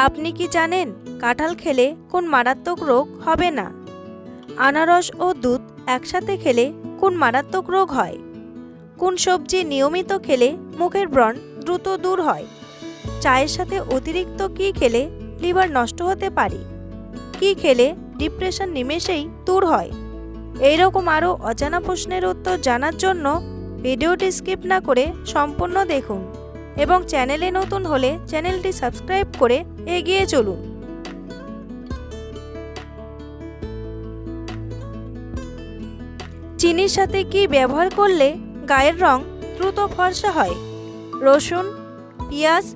আপনি কি জানেন কাঁঠাল খেলে কোন মারাত্মক রোগ হবে না? আনারস ও দুধ একসাথে খেলে কোন মারাত্মক রোগ হয়? কোন সবজি নিয়মিত খেলে মুখের ব্রণ দ্রুত দূর হয়? চায়ের সাথে অতিরিক্ত কি খেলে লিভার নষ্ট হতে পারে? কি খেলে ডিপ্রেশন নিমেষেই দূর হয়? এইরকম আরও অজানা প্রশ্নের উত্তর জানার জন্য ভিডিওটি স্কিপ না করে সম্পূর্ণ দেখুন এবং চ্যানেলে নতুন হলে চ্যানেলটি সাবস্ক্রাইব করে এগিয়ে চলুন। চিনির সাথে কি ব্যবহার করলে গায়ের রং দ্রুত ফর্সা হয়? রসুন, পেঁয়াজ,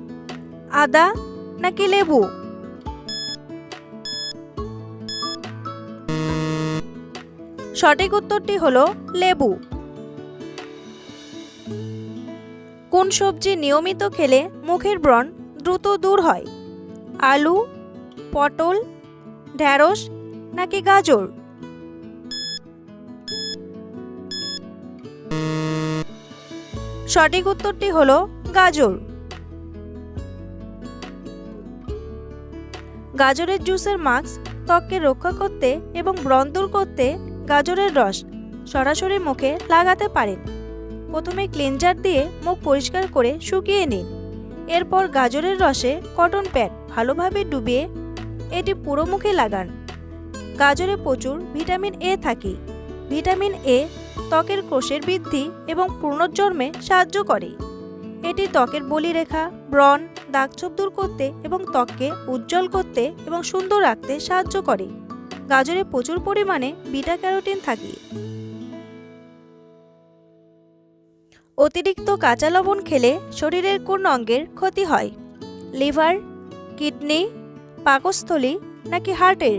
আদা নাকি লেবু? সঠিক উত্তরটি হলো লেবু। কোন সবজি নিয়মিত খেলে মুখের ব্রণ দ্রুত দূর হয়? আলু, পটল, ঢ্যাঁড়স নাকি গাজর? সঠিক উত্তরটি হলো গাজর। গাজরের জুসের মাস্ক ত্বককে রক্ষা করতে এবং ব্রণ দূর করতে গাজরের রস সরাসরি মুখে লাগাতে পারেন। প্রথমে ক্লিনজার দিয়ে মুখ পরিষ্কার করে শুকিয়ে নিন। এরপর গাজরের রসে কটন প্যাড ভালোভাবে ডুবিয়ে এটি পুরো মুখে লাগান। গাজরে প্রচুর ভিটামিন এ থাকে। ভিটামিন এ ত্বকের কোষের বৃদ্ধি এবং পুনর্জন্মে সাহায্য করে। এটি ত্বকের বলিরেখা, ব্রণ, দাগছোপ দূর করতে এবং ত্বককে উজ্জ্বল করতে এবং সুন্দর রাখতে সাহায্য করে। গাজরে প্রচুর পরিমাণে বিটা ক্যারোটিন থাকে। অতিরিক্ত কাঁচা লবণ খেলে শরীরের কোন অঙ্গের ক্ষতি হয়? লিভার, কিডনি, পাকস্থলী নাকি হার্টের?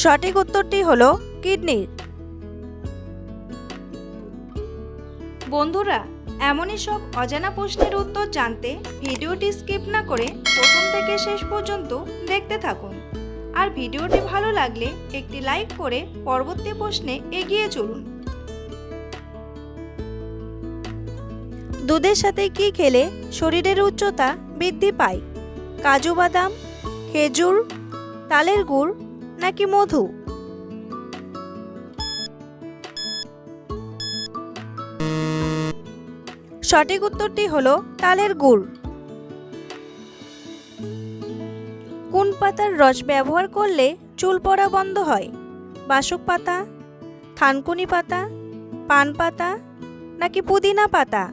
সঠিক উত্তরটি হলো কিডনির। বন্ধুরা, এমনই সব অজানা প্রশ্নের উত্তর জানতে ভিডিওটি স্কিপ না করে প্রথম থেকে শেষ পর্যন্ত দেখতে থাকুন। আর ভিডিওটি ভালো লাগলে একটি লাইক করে পরবর্তী প্রশ্নে এগিয়ে চলুন। দুধের সাথে কি খেলে শরীরের উচ্চতা বৃদ্ধি পায়? কাজু বাদাম, খেজুর, তালের গুড় নাকি মধু? সঠিক উত্তরটি হলো তালের গুড়। কোন পাতার রস ব্যবহার করলে চুল পড়া বন্ধ হয়? বাসক পাতা, থানকুনি পাতা, পান পাতা নাকি পুদিনা পাতা?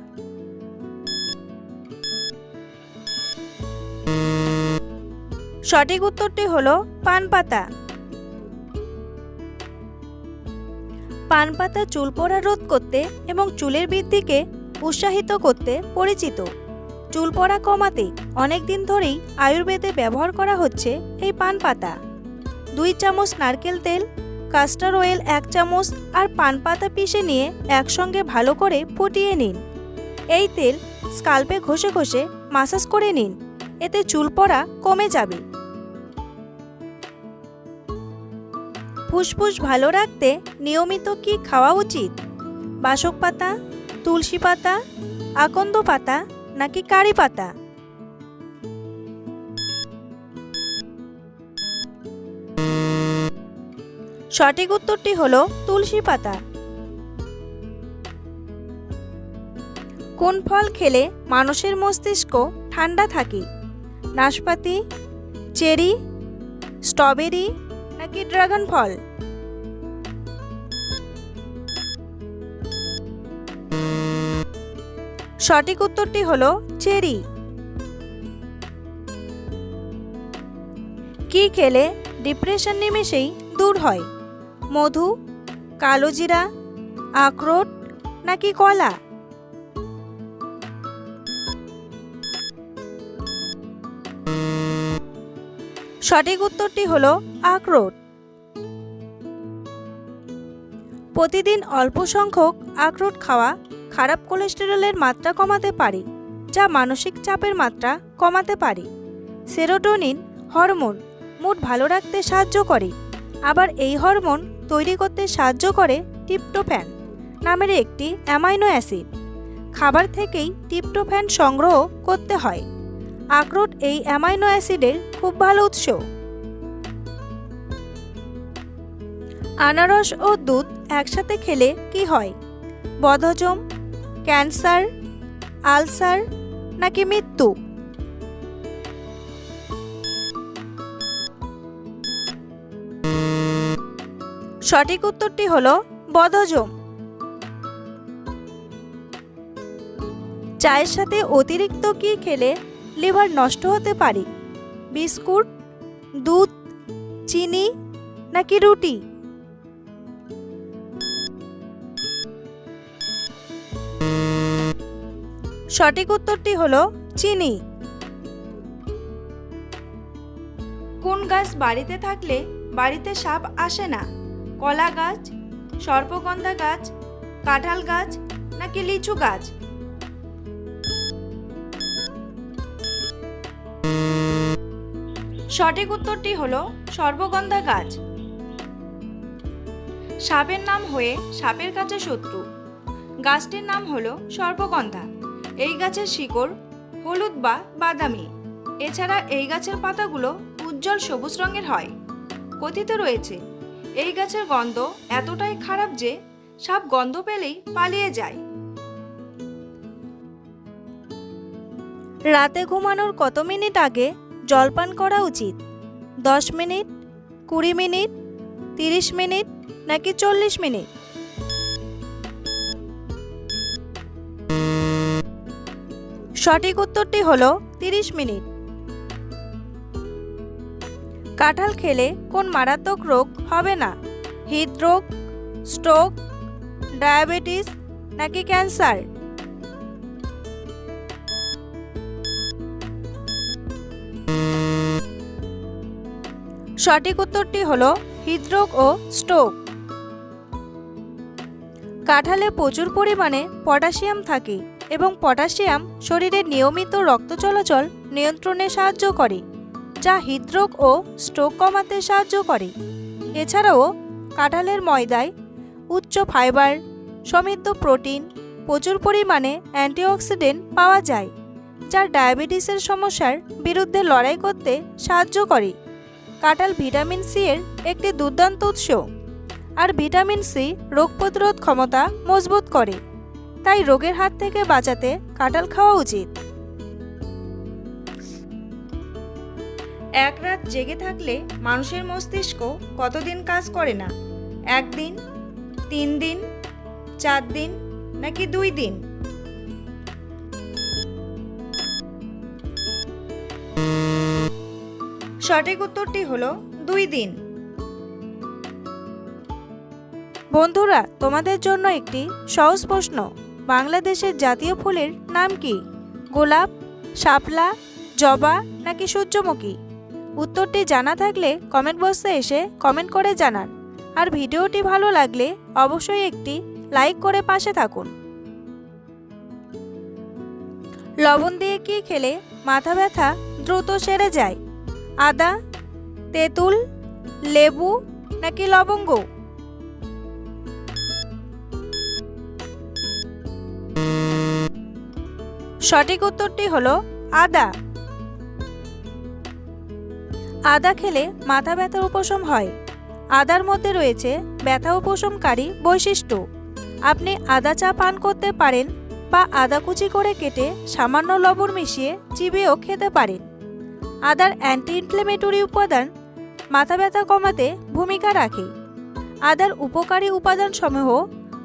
সঠিক উত্তরটি হলো পান পাতা। পান পাতা চুল পড়া রোধ করতে এবং চুলের বৃদ্ধিকে উৎসাহিত করতে পরিচিত। চুল পড়া কমাতে অনেক দিন ধরেই আয়ুর্বেদে ব্যবহার করা হচ্ছে এই পান পাতা। 2 চামচ নারকেল তেল, কাস্টার অয়েল 1 চামচ আর পান পাতা পিষে নিয়ে একসঙ্গে ভালো করে ফুটিয়ে নিন। এই তেল স্কাল্পে ঘষে ঘষে মাসাজ করে নিন। এতে চুল পড়া কমে যাবে। ফুসফুস ভালো রাখতে নিয়মিত কি খাওয়া উচিত? বাসক পাতা, তুলসী পাতা, আকন্দ পাতা নাকি কারি পাতা? সঠিক উত্তরটি হলো তুলসী পাতা। কোন ফল খেলে মানুষের মস্তিষ্ক ঠান্ডা থাকে? নাশপাতি, চেরি, স্ট্রবেরি নাকি ড্রাগন ফল? সঠিক উত্তরটি হলো চেরি। কি খেলে ডিপ্রেশন নিমেষেই দূর হয়? মধু, কালোজিরা, আখরোট নাকি কলা? সঠিক উত্তরটি হলো আখরোট। প্রতিদিন অল্প সংখ্যক আখরোট খাওয়া খারাপ কোলেস্টেরলের মাত্রা কমাতে পারে, যা মানসিক চাপের মাত্রা কমাতে পারে। সেরোটোনিন হরমোন মুড ভালো রাখতে সাহায্য করে। আবার এই হরমোন তৈরি করতে সাহায্য করে ট্রিপ্টোফ্যান নামের একটি অ্যামাইনো অ্যাসিড, খাবার থেকেই ট্রিপ্টোফ্যান সংগ্রহ করতে হয়। আখরোট এই অ্যামাইনো অ্যাসিডের খুব ভালো উৎস। আনারস ও দুধ একসাথে খেলে কি হয়? বদহজম, ক্যান্সার, আলসার নাকি মৃত্যু? সঠিক উত্তরটি হলো বদহজম। চায়ের সাথে অতিরিক্ত কি খেলে লিভার নষ্ট হতে পারে? বিস্কুট, দুধ, চিনি নাকি রুটি? সঠিক উত্তরটি হলো চিনি। কোন গাছ বাড়িতে থাকলে বাড়িতে সাপ আসে না? কলা গাছ, সর্পগন্ধা গাছ, কাঁঠাল গাছ নাকি লিচু গাছ? সঠিক উত্তরটি হলো সর্পগন্ধা গাছ। সাপের নাম হয়ে সাপের কাছে শত্রু। গাছটির নাম হলো সর্পগন্ধা। এই গাছের শিকড় হলুদ বা বাদামি। এছাড়া এই গাছের পাতাগুলো উজ্জ্বল সবুজ রঙের হয়। কথিত রয়েছে এই গাছের গন্ধ এতটাই খারাপ যে সাপ গন্ধ পেলেই পালিয়ে যায়। রাতে ঘুমানোর কত মিনিট আগে জলপান করা উচিত? 10 মিনিট, 20 মিনিট, 30 মিনিট নাকি 40 মিনিট? সঠিক উত্তরটি হলো 30 মিনিট। কাঁঠাল খেলে কোন মারাত্মক রোগ হবে না? হৃদরোগ, স্ট্রোক, ডায়াবেটিস নাকি ক্যান্সার? সঠিক উত্তরটি হলো হৃদরোগ ও স্ট্রোক। কাঁঠালে প্রচুর পরিমাণে পটাশিয়াম থাকে এবং পটাশিয়াম শরীরে নিয়মিত রক্ত চলাচল নিয়ন্ত্রণে সাহায্য করে, যা হৃদরোগ ও স্ট্রোক কমাতে সাহায্য করে। এছাড়াও কাঁঠালের ময়দায় উচ্চ ফাইবার, সমৃদ্ধ প্রোটিন, প্রচুর পরিমাণে অ্যান্টিঅক্সিডেন্ট পাওয়া যায়, যা ডায়াবেটিসের সমস্যার বিরুদ্ধে লড়াই করতে সাহায্য করে। কাঁঠাল ভিটামিন সি এর একটি দুর্দান্ত উৎস, আর ভিটামিন সি রোগ প্রতিরোধ ক্ষমতা মজবুত করে। তাই রোগের হাত থেকে বাঁচাতে কাঁঠাল খাওয়া উচিত। এক রাত জেগে থাকলে মানুষের মস্তিষ্ক কতদিন কাজ করে না? 1 দিন, 3 দিন, 4 দিন নাকি 2 দিন? সঠিক উত্তরটি হলো 2 দিন। বন্ধুরা, তোমাদের জন্য একটি সহজ প্রশ্ন। বাংলাদেশের জাতীয় ফুলের নাম কি? গোলাপ, শাপলা, জবা নাকি সূর্যমুখী? উত্তরটি জানা থাকলে কমেন্ট বক্সে এসে কমেন্ট করে জানান। আর ভিডিওটি ভালো লাগলে অবশ্যই একটি লাইক করে পাশে থাকুন। লবণ দিয়ে কি খেলে মাথা ব্যথা দ্রুত সেরে যায়? আদা, তেঁতুল, লেবু নাকি লবঙ্গ? সঠিক উত্তরটি হলো আদা। আদা খেলে মাথা ব্যথার উপশম হয়। আদার মধ্যে রয়েছে ব্যথা উপশমকারী বৈশিষ্ট্য। আপনি আদা চা পান করতে পারেন বা আদা কুচি করে কেটে সামান্য লবণ মিশিয়ে চিবিয়েও খেতে পারেন। আদার অ্যান্টি ইনফ্লেমেটরি উপাদান মাথা ব্যথা কমাতে ভূমিকা রাখে। আদার উপকারী উপাদানসমূহ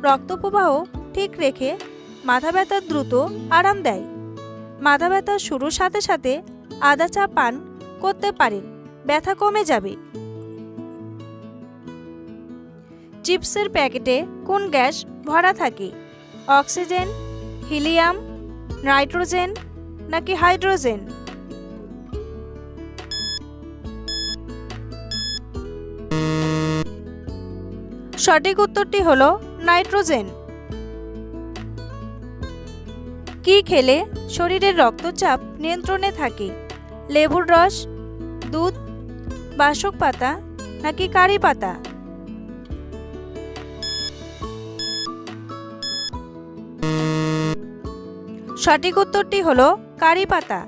রক্ত প্রবাহ ঠিক রেখে মাথা ব্যথা দ্রুত আরাম দেয়। মাথা ব্যথা শুরুর সাথে সাথে আদা চা পান করতে পারেন, ব্যথা কমে যাবে। চিপসের প্যাকেটে কোন গ্যাস ভরা থাকে? অক্সিজেন, হিলিয়াম, নাইট্রোজেন নাকি হাইড্রোজেন? সঠিক উত্তরটি হলো নাইট্রোজেন। কি খেলে শরীরের রক্তচাপ নিয়ন্ত্রণে থাকে? লেবুর রস, দুধ, বাসক পাতা নাকি কারি পাতা? সঠিক উত্তরটি হলো কারি পাতা।